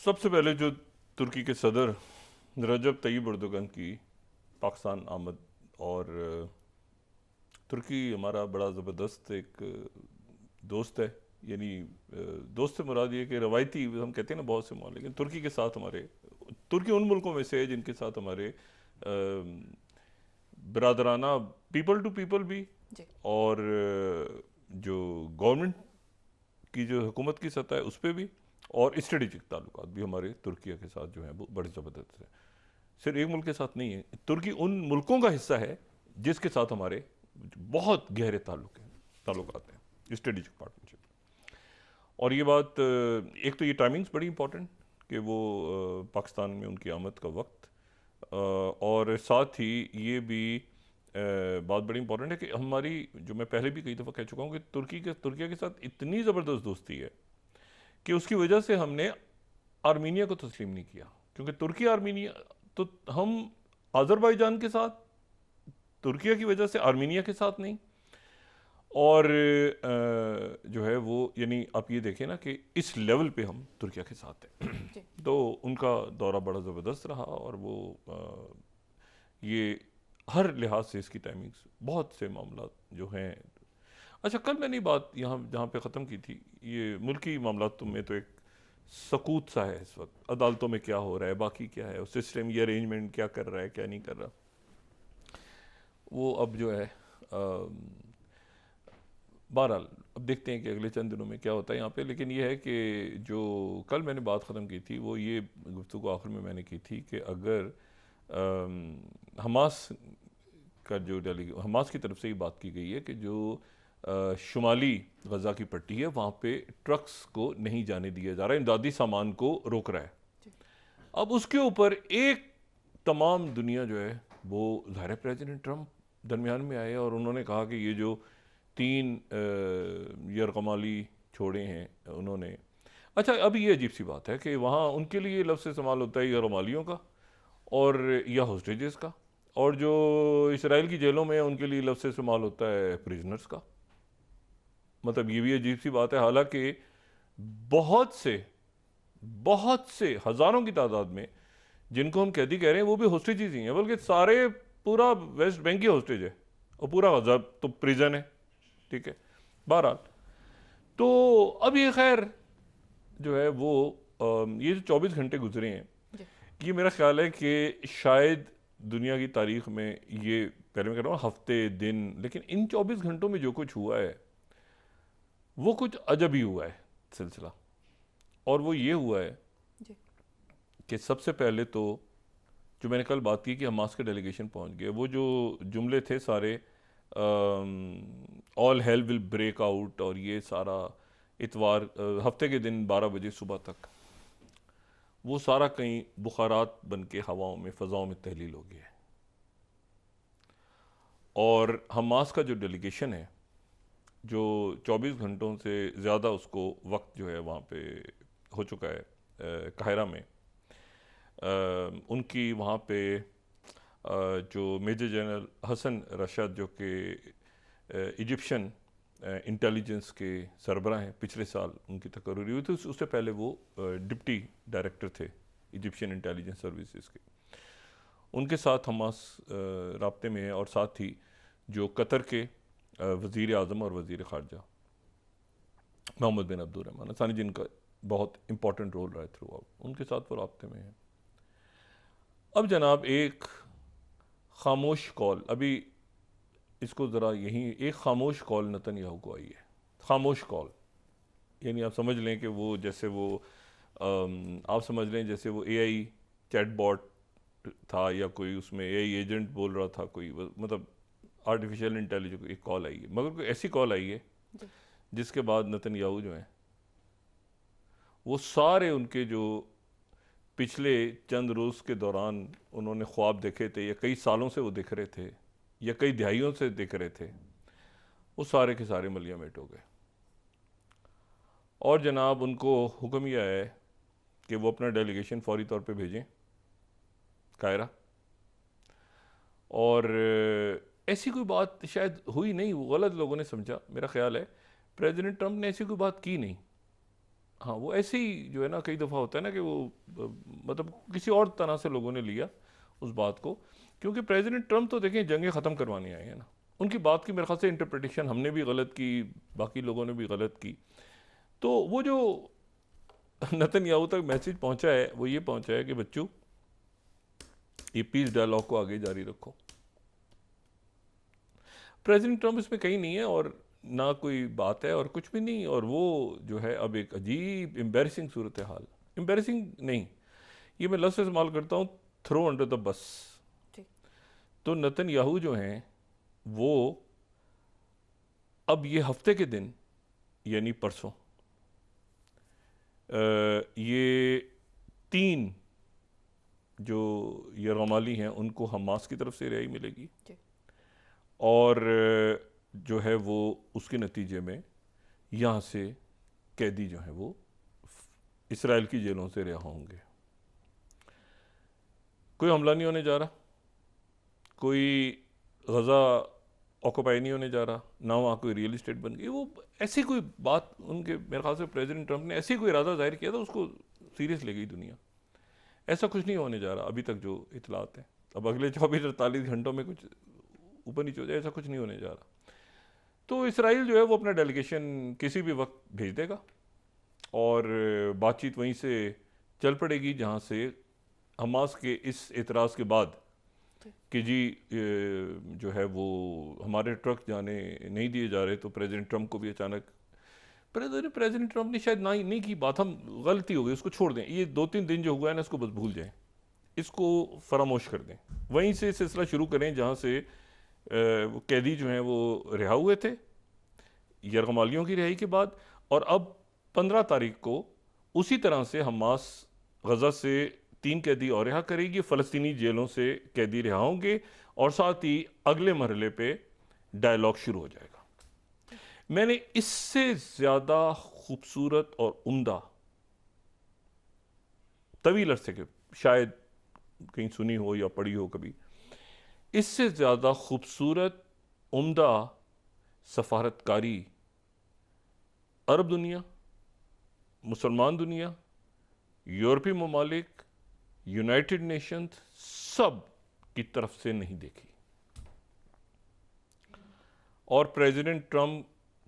सबसे पहले जो तुर्की के सदर रजब तय्यब अर्दोगन की पाकिस्तान आमद और तुर्की हमारा बड़ा ज़बरदस्त एक दोस्त है। यानी दोस्त से मुराद ये कि रवायती हम कहते हैं ना बहुत से मामले, लेकिन तुर्की के साथ हमारे तुर्की उन मुल्कों में से है जिनके साथ हमारे बरादराना पीपल टू पीपल भी जी। और जो गवर्नमेंट की जो हुकूमत की सतह है उस पर भी और स्ट्रेटेजिक ताल्लुकात भी हमारे तुर्की के साथ जो हैं वो बड़े ज़बरदस्त है। सिर्फ एक मुल्क के साथ नहीं है, तुर्की उन मुल्कों का हिस्सा है जिसके साथ हमारे बहुत गहरे ताल्लुकात हैं, स्ट्रेटेजिक पार्टनरशिप। और ये बात एक तो ये टाइमिंग्स बड़ी इंपॉर्टेंट कि वो पाकिस्तान में उनकी आमद का वक्त, और साथ ही ये भी बात बड़ी इंपॉर्टेंट है कि हमारी, जो मैं पहले भी कई दफ़ा कह चुका हूँ कि तुर्किया के साथ इतनी ज़बरदस्त दोस्ती है कि उसकी वजह से हमने आर्मीनिया को तस्लीम नहीं किया, क्योंकि तुर्की आर्मीनिया, तो हम अज़रबैजान के साथ तुर्किया की वजह से आर्मीनिया के साथ नहीं। और जो है वो, यानी आप ये देखें ना कि इस लेवल पे हम तुर्किया के साथ हैं। जी। तो उनका दौरा बड़ा ज़बरदस्त रहा और वो ये हर लिहाज से इसकी टाइमिंग्स, बहुत से मामला जो हैं। अच्छा, कल मैंने बात यहाँ जहाँ पे ख़त्म की थी, ये मुल्की मामला में तो एक सकूत सा है इस वक्त, अदालतों में क्या हो रहा है, बाकी क्या है, उस सिस्टम, ये अरेंजमेंट क्या कर रहा है, क्या नहीं कर रहा, वो अब जो है बहरहाल अब देखते हैं कि अगले चंद दिनों में क्या होता है यहाँ पे। लेकिन ये है कि जो कल मैंने बात ख़त्म की थी वो ये गुफ्तगू आखिर में मैंने की थी कि अगर हमास का जो हमास की तरफ से ये बात की गई है कि जो शुमाली गज़ा की पट्टी है वहाँ पे ट्रक्स को नहीं जाने दिया जा रहा है, इमदादी सामान को रोक रहा है। अब उसके ऊपर एक तमाम दुनिया जो है वो, ज़ाहिर प्रेसिडेंट ट्रंप दरमियान में आए और उन्होंने कहा कि ये जो 3 यरगमाली छोड़े हैं उन्होंने। अच्छा, अभी ये अजीब सी बात है कि वहाँ उनके लिए लफ्ज़ इस्तेमाल होता है यरगमालियों का और या होस्टेजेस का, और जो इसराइल की जेलों में है उनके लिए लफ्ज़ इस्तेमाल होता है प्रिजनर्स का। मतलब ये भी अजीब सी बात है, हालांकि बहुत से हज़ारों की तादाद में जिनको हम कैदी कह रहे हैं वो भी होस्टेजेस ही हैं, बल्कि सारे पूरा वेस्ट बैंक ही होस्टेज है और पूरा गजा तो प्रिजन है। ठीक है, बहरहाल तो अब ये खैर जो है वो ये जो 24 घंटे गुजरे हैं, जी। ये मेरा ख्याल है कि शायद दुनिया की तारीख में ये, पहले मैं कह रहा हूँ हफ्ते दिन, लेकिन इन 24 घंटों में जो कुछ हुआ है वो कुछ अजब ही हुआ है सिलसिला। और वो ये हुआ है जी। कि सबसे पहले तो जो मैंने कल बात की कि हमास के डेलीगेशन पहुंच गए, वो जो जुमले थे सारे, all hell will break out, और ये सारा इतवार हफ्ते के दिन 12 बजे सुबह तक, वो सारा कहीं बुखारात बन के हवाओं में, फ़ज़ाओं में तहलील हो गया है। और हमास का जो डेलीगेशन है, जो 24 घंटों से ज़्यादा उसको वक्त जो है वहाँ पे हो चुका है काहिरा में, उनकी वहाँ पे जो मेजर जनरल हसन रशद, जो कि इजिप्शियन इंटेलिजेंस के सरबराह हैं, पिछले साल उनकी तकर्री हुई थी, उससे पहले वो डिप्टी डायरेक्टर थे इजिप्शियन इंटेलिजेंस सर्विसेज के, उनके साथ हमास राब्ते में है। और साथ ही जो कतर के वज़ीर आज़म और वज़ीर ख़ारजा मोहम्मद बिन अब्दुर्रहमान सानी, जिनका बहुत इंपॉर्टेंट रोल रहा है थ्रू आउट, उनके साथ वो राब्ते में है। अब जनाब एक खामोश कॉल, अभी इसको ज़रा यहीं, एक खामोश कॉल नेतन्याहू को आई है। खामोश कॉल यानी आप समझ लें कि वो जैसे वो आप समझ लें जैसे वो एआई चैटबॉट था, या कोई उसमें एआई एजेंट बोल रहा था कोई, मतलब आर्टिफिशियल इंटेलिजेंस, एक कॉल आई है, मगर कोई ऐसी कॉल आई है जी। जिसके बाद नेतन्याहू जो हैं वो सारे उनके जो पिछले चंद रोज़ के दौरान उन्होंने ख्वाब देखे थे, या कई सालों से वो दिख रहे थे, या कई दिहाइयों से दिख रहे थे, वो सारे के सारे मलिया मेट हो गए। और जनाब उनको हुक्म यह है कि वो अपना डेलीगेशन फौरी तौर पे भेजें कायरा। और ऐसी कोई बात शायद हुई नहीं, वो गलत लोगों ने समझा, मेरा ख्याल है प्रेसिडेंट ट्रंप ने ऐसी कोई बात की नहीं। हाँ, वो ऐसे ही जो है ना, कई दफ़ा होता है ना कि वो मतलब किसी और तरह से लोगों ने लिया उस बात को, क्योंकि प्रेसिडेंट ट्रम्प तो देखें जंगें ख़त्म करवाने आए हैं ना। उनकी बात की मेरे ख्याल से इंटरप्रिटेशन हमने भी गलत की, बाकी लोगों ने भी गलत की। तो वो जो नेतन्याहू तक मैसेज पहुंचा है वो ये पहुंचा है कि बच्चों, ये पीस डायलॉग को आगे जारी रखो। प्रेसिडेंट ट्रम्प इसमें कहीं नहीं है और ना कोई बात है और कुछ भी नहीं। और वो जो है अब एक अजीब एम्बेरसिंग सूरत हाल, एम्बेरसिंग नहीं, ये मैं लफ्ज़ इस्तेमाल करता हूँ, थ्रो अंडर द बस। तो नेतन्याहू जो हैं वो अब ये हफ्ते के दिन यानी परसों ये 3 जो यरगमाली हैं उनको हमास की तरफ से रिहाई मिलेगी और जो है वो उसके नतीजे में यहाँ से कैदी जो हैं वो इसराइल की जेलों से रिहा होंगे। कोई हमला नहीं होने जा रहा, कोई गज़ा ऑक्यूपाई नहीं होने जा रहा, ना वहाँ कोई रियल इस्टेट बन गई। वो ऐसी कोई बात उनके, मेरे ख्याल से प्रेसिडेंट ट्रम्प ने ऐसी कोई इरादा जाहिर किया था, उसको सीरियस ले गई दुनिया। ऐसा कुछ नहीं होने जा रहा अभी तक जो इतलात हैं। अब अगले 24-48 घंटों में कुछ ऊपर नीचे हो जाए, ऐसा कुछ नहीं होने जा रहा। तो इसराइल जो है वो अपना डेलीगेशन किसी भी वक्त भेज देगा और बातचीत वहीं से चल पड़ेगी जहाँ से हमास के इस एतराज़ के बाद कि जी जो है वो हमारे ट्रक जाने नहीं दिए जा रहे, तो प्रेसिडेंट ट्रम्प को भी अचानक प्रेसिडेंट ट्रम्प ने शायद ना ही नहीं की बात, हम गलती हो गई, उसको छोड़ दें। ये 2-3 दिन जो हुआ है ना, इसको बस भूल जाएं, इसको फरामोश कर दें। वहीं से सिलसिला शुरू करें जहाँ से वो कैदी जो हैं वो रिहा हुए थे यरगमालियों की रिहाई के बाद। और अब 15 तारीख को उसी तरह से हमास गज़ा से 3 कैदी और रिहा करेगी, फ़लस्तीनी जेलों से कैदी रिहा होंगे और साथ ही अगले मरहले पे डायलॉग शुरू हो जाएगा। मैंने इससे ज़्यादा खूबसूरत और उम्दा तवील अरसे के, शायद कहीं सुनी हो या पढ़ी हो कभी, इससे ज़्यादा खूबसूरत उम्दा सफारतकारी अरब दुनिया, मुसलमान दुनिया, यूरोपीय ममालिक, यूनाइटेड नेशंस सब की तरफ से नहीं देखी। और प्रेसिडेंट ट्रम्प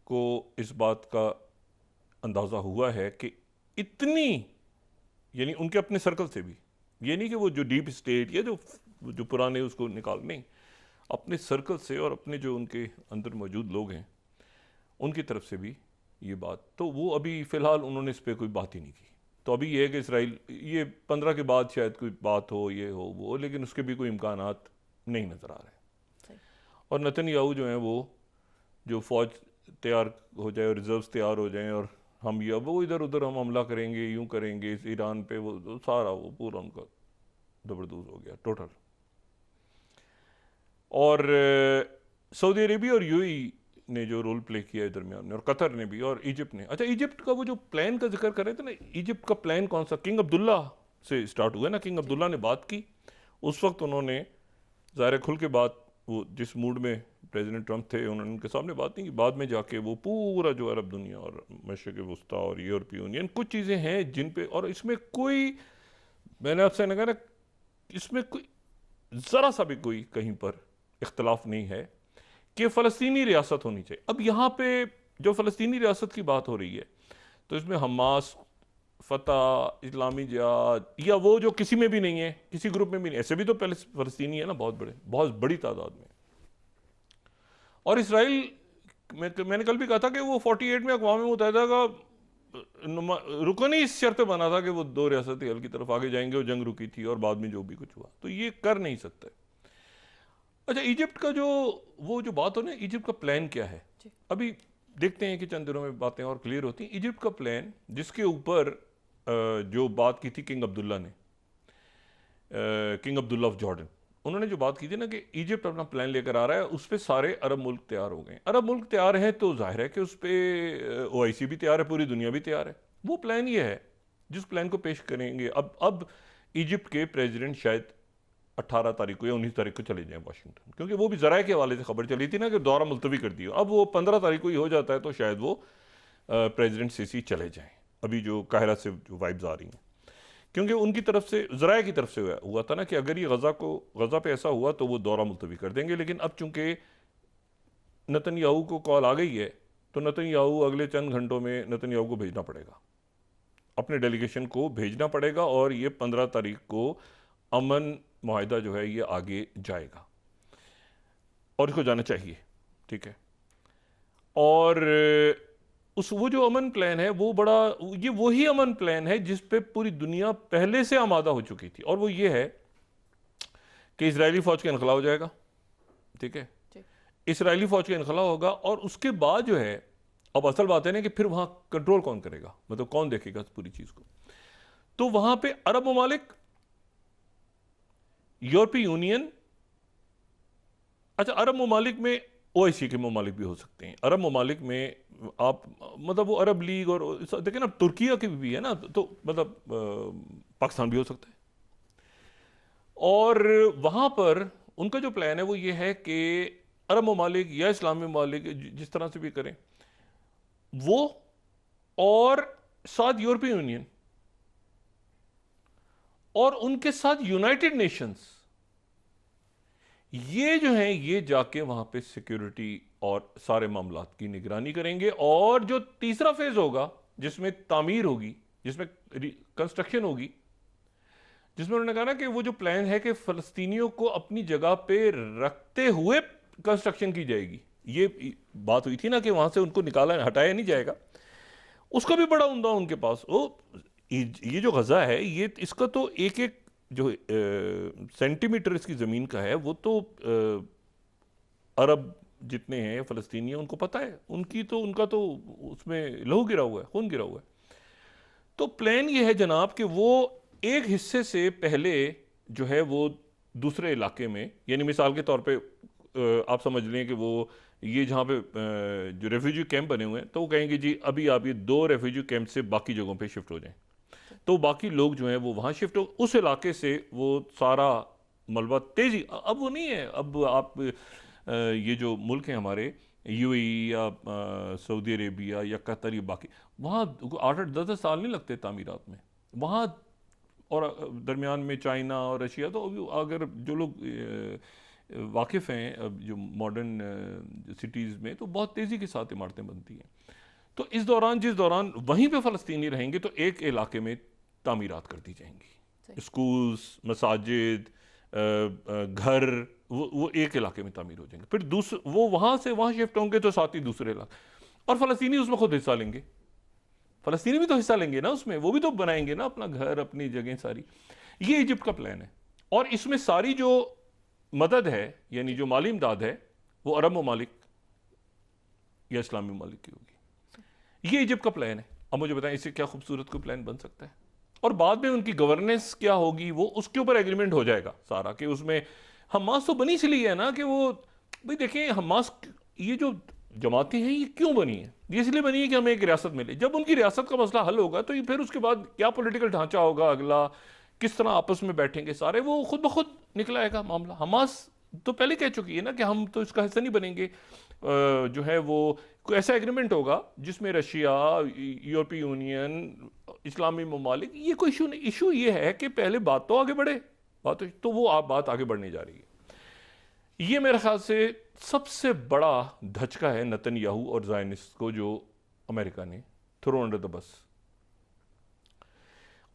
को इस बात का अंदाज़ा हुआ है कि इतनी, यानी उनके अपने सर्कल से भी, ये नहीं कि वो जो डीप स्टेट या जो पुराने उसको निकाल, नहीं, अपने सर्कल से और अपने जो उनके अंदर मौजूद लोग हैं उनकी तरफ से भी ये बात, तो वो अभी फ़िलहाल उन्होंने इस पर कोई बात ही नहीं की। तो अभी ये है कि इसराइल, ये 15 के बाद शायद कोई बात हो, ये हो वो, लेकिन उसके भी कोई इम्कानात नहीं नज़र आ रहे। और नेतन्याहू जो हैं वो जो फ़ौज तैयार हो जाए और रिजर्व्स तैयार हो जाएं और हम ये अब वो इधर उधर हम हमला करेंगे, यूं करेंगे इस ईरान पे, वो सारा वो पूरा उनका जबरदस्त हो गया टोटल। और सऊदी अरेबिया और यूएई ने जो रोल प्ले किया है दरमियान में, और कतर ने भी, और इजिप्ट ने। अच्छा, इजिप्ट का वो जो प्लान का जिक्र कर रहे थे ना, इजिप्ट का प्लान कौन सा, किंग अब्दुल्ला से स्टार्ट हुआ ना। किंग अब्दुल्ला ने बात की, उस वक्त उन्होंने ज़ाहिर खुल के बात, वो जिस मूड में प्रेसिडेंट ट्रम्प थे, उन्होंने उनके सामने बात नहीं की। बाद में जाके वो पूरा जो अरब दुनिया और मशरिक़ वस्ता और यूरोपीय यूनियन, कुछ चीज़ें हैं जिन पे, और इसमें कोई, मैंने आपसे कहा ना, इसमें कोई ज़रा सा भी कोई कहीं पर इख्तलाफ नहीं है कि फ़लस्तीनी रियासत होनी चाहिए। अब यहाँ पे जो फ़लस्तीनी रियासत की बात हो रही है, तो इसमें हमास, फतह, इस्लामी जिहाद, या वो जो किसी में भी नहीं है, किसी ग्रुप में भी नहीं, ऐसे भी तो पहले फ़लस्तीनी है ना, बहुत बड़ी तादाद में। और इसराइल, मैंने कल भी कहा था कि वो 48 में अक़वाम मुत्तहिदा का रुकन ही इस शर्त बना था कि वो 2 रियासती हल की तरफ आगे जाएंगे, और जंग रुकी थी, और बाद में जो भी कुछ हुआ, तो ये कर नहीं सकते। अच्छा, इजिप्ट का जो वो जो बात हो ना, इजिप्ट का प्लान क्या है, अभी देखते हैं कि चंद दिनों में बातें और क्लियर होती हैं। इजिप्ट का प्लान, जिसके ऊपर जो बात की थी किंग अब्दुल्ला ने, किंग अब्दुल्ला ऑफ जॉर्डन, उन्होंने जो बात की थी ना कि इजिप्ट अपना प्लान लेकर आ रहा है, उस पर सारे अरब मुल्क तैयार हो गए। अरब मुल्क तैयार हैं तो जाहिर है कि उस पर OIC भी तैयार है, पूरी दुनिया भी तैयार है। वो प्लान ये है जिस प्लान को पेश करेंगे। अब इजिप्ट के प्रेसिडेंट शायद 18 तारीख को या 19 तारीख को चले जाएं वाशिंगटन, क्योंकि वो भी ज़राए के हवाले से खबर चली थी ना कि दौरा मुलतवी कर दिया। अब वो 15 तारीख को ही हो जाता है, तो शायद वो प्रेसिडेंट सीसी चले जाएं। अभी जो काहिरा से जो वाइब्स आ रही हैं, क्योंकि उनकी तरफ से, ज़राए की तरफ से हुआ था ना कि अगर ये गज़ा पे ऐसा हुआ तो वो दौरा मुलतवी कर देंगे। लेकिन अब चूंकि नेतन्याहू को कॉल आ गई है तो नेतन्याहू अगले चंद घंटों में नेतन्याहू को भेजना पड़ेगा, अपने डेलीगेशन को भेजना पड़ेगा, और ये 15 तारीख को अमन मुआहिदा जो है ये आगे जाएगा और इसको जाना चाहिए, ठीक है। और वो जो अमन प्लान है वो बड़ा, ये वही अमन प्लान है जिस पे पूरी दुनिया पहले से आमादा हो चुकी थी, और वो ये है कि इजरायली फौज का इनखला हो जाएगा, ठीक है। इजरायली फौज का इनखला होगा और उसके बाद जो है, अब असल बात है ना कि फिर वहां कंट्रोल कौन करेगा, मतलब कौन देखेगा इस पूरी चीज को। तो वहां पे अरब ममालिक, यूरोपीय यूनियन, अच्छा अरब ममालिक में ओआईसी के ममालिक भी हो सकते हैं। अरब ममालिक में आप मतलब वो अरब लीग और देखें ना, तुर्किया की भी है ना, तो मतलब पाकिस्तान भी हो सकता है। और वहां पर उनका जो प्लान है वो ये है कि अरब ममालिक या इस्लामी ममालिक जिस तरह से भी करें वो, और साथ यूरोपीय यूनियन और उनके साथ यूनाइटेड नेशंस, ये जो हैं ये जाके वहां पे सिक्योरिटी और सारे मामलात की निगरानी करेंगे। और जो तीसरा फेज होगा जिसमें तामीर होगी, जिसमें कंस्ट्रक्शन होगी, जिसमें उन्होंने कहा ना कि वो जो प्लान है कि फलस्तीनियों को अपनी जगह पे रखते हुए कंस्ट्रक्शन की जाएगी, ये बात हुई थी ना कि वहां से उनको निकाला हटाया नहीं जाएगा, उसका भी बड़ा उम्दा उनके पास। ये जो गजा है ये, इसका तो एक एक जो सेंटीमीटर इसकी ज़मीन का है वो तो अरब जितने हैं फ़लस्तीनी उनको पता है, उनका तो उसमें लहू गिरा हुआ है, खून गिरा हुआ है। तो प्लान ये है जनाब कि वो एक हिस्से से पहले जो है वो दूसरे इलाके में, यानी मिसाल के तौर पे आप समझ लें कि वो ये जहाँ पे जो रेफ्यूजी कैंप बने हुए हैं, तो वो कहेंगे जी अभी आप ये 2 रेफ्यूजी कैंप से बाकी जगहों पे शिफ्ट हो जाएं, तो बाकी लोग जो हैं वो वहाँ शिफ्ट हो, उस इलाके से वो सारा मलबा तेजी, अब वो नहीं है, अब आप ये जो मुल्क हैं हमारे यूएई या सऊदी अरेबिया या कतर, या बाकी वहाँ 8-10 साल नहीं लगते तामीरात में वहाँ, और दरमियान में चाइना और रशिया। तो अगर जो लोग वाकिफ़ हैं अब जो मॉडर्न सिटीज़ में, तो बहुत तेज़ी के साथ इमारतें बनती हैं। तो इस दौरान, जिस दौरान वहीं पे फ़लस्तीनी रहेंगे, तो एक इलाके में तामीरात कर दी जाएंगी, स्कूल्स, मसाजिद, घर, वो एक इलाके में तामीर हो जाएंगे। फिर वो वहाँ से वहाँ शिफ्ट होंगे तो साथ ही दूसरे इलाके, और फ़लस्तीनी उसमें खुद हिस्सा लेंगे। फ़लस्तीनी भी तो हिस्सा लेंगे ना उसमें, वो भी तो बनाएंगे ना अपना घर, अपनी जगह सारी। ये इजिप्ट का प्लान है, और इसमें सारी जो मदद है, यानी जो माली इमदाद है, वो अरब ममालिक या इस्लामी ममालिक की होगी। ये इजिप्ट का प्लान है। अब मुझे बताएं इससे क्या खूबसूरत कोई प्लान बन सकता है। और बाद में उनकी गवर्नेंस क्या होगी वो उसके ऊपर एग्रीमेंट हो जाएगा सारा, कि उसमें हमास तो बनी इसलिए है ना कि वो, भाई देखिए हमास, ये जो जमातें हैं ये क्यों बनी है, ये इसलिए बनी है कि हमें एक रियासत मिले। जब उनकी रियासत का मसला हल होगा तो ये फिर उसके बाद क्या पॉलिटिकल ढांचा होगा अगला, किस तरह आपस में बैठेंगे सारे, वो खुद ब खुद निकल आएगा मामला। हमास तो पहले कह चुकी है ना कि हम तो इसका हिस्सा नहीं बनेंगे। जो है वो कोई ऐसा एग्रीमेंट होगा जिसमें रशिया, यूरोपीय यूनियन, इस्लामी ममालिक, ये कोई इशू नहीं। इशू ये है कि पहले बात तो आगे बढ़े, तो वो बात आगे बढ़ने जा रही है। ये मेरे ख्याल से सबसे बड़ा धचका है नेतन्याहू और ज़ायनिस्ट को जो अमेरिका ने थ्रो अंडर द बस।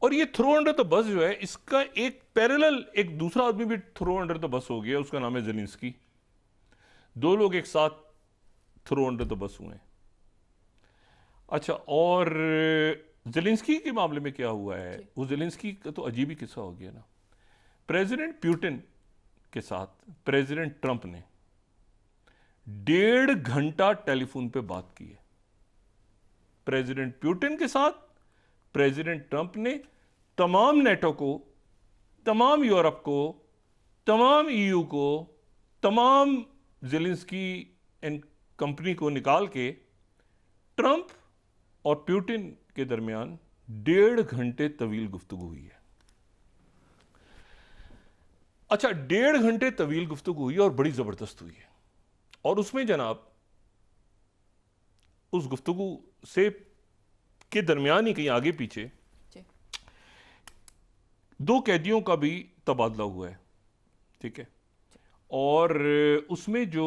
और ये थ्रो अंडर द बस जो है, इसका एक पैरेलल एक दूसरा आदमी भी थ्रो अंडर द बस हो गया, उसका नाम है ज़ेलेंस्की। 2 लोग एक साथ थ्रो अंडर द बस हुए हैं। अच्छा, और ज़ेलेंस्की के मामले में क्या हुआ है, वो ज़ेलेंस्की का तो अजीब ही किस्सा हो गया ना। प्रेसिडेंट पुतिन के साथ प्रेसिडेंट ट्रंप ने 1.5 घंटा टेलीफोन पे बात की है। प्रेसिडेंट पुतिन के साथ प्रेसिडेंट ट्रंप ने तमाम नेटो को, तमाम यूरोप को, तमाम ईयू को, तमाम ज़ेलेंस्की एंड कंपनी को निकाल के ट्रंप और पुतिन के दरमियान 1.5 घंटे तवील गुफ्तगू हुई है। अच्छा, 1.5 घंटे तवील गुफ्तगू हुई और बड़ी जबरदस्त हुई है। और उसमें जनाब उस गुफ्तगू से के दरमियान ही कहीं आगे पीछे जी। 2 कैदियों का भी तबादला हुआ है, ठीक है। और उसमें जो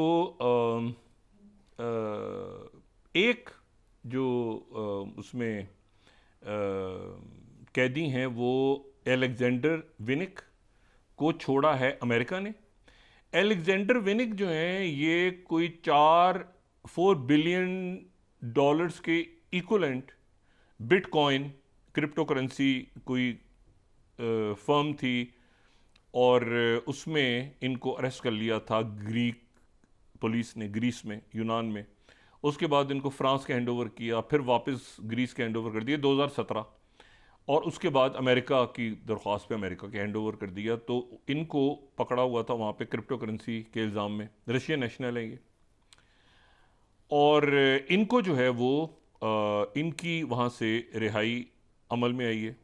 एक जो उसमें कैदी हैं वो एलेक्जेंडर विनिक को छोड़ा है अमेरिका ने। एलेक्जेंडर विनिक जो हैं ये कोई 4 बिलियन डॉलर्स के इक्वलेंट बिटकॉइन क्रिप्टो करेंसी कोई फर्म थी, और उसमें इनको अरेस्ट कर लिया था ग्रीक पुलिस ने, ग्रीस में, यूनान में। उसके बाद इनको फ्रांस के हैंडओवर किया, फिर वापस ग्रीस के हैंडओवर कर दिया 2017, और उसके बाद अमेरिका की दरख्वास्त पे अमेरिका के हैंडओवर कर दिया। तो इनको पकड़ा हुआ था वहाँ पे क्रिप्टो करेंसी के इल्ज़ाम में, रशियन नेशनल है ये। और इनको जो है वो इनकी वहाँ से रिहाई अमल में आई है।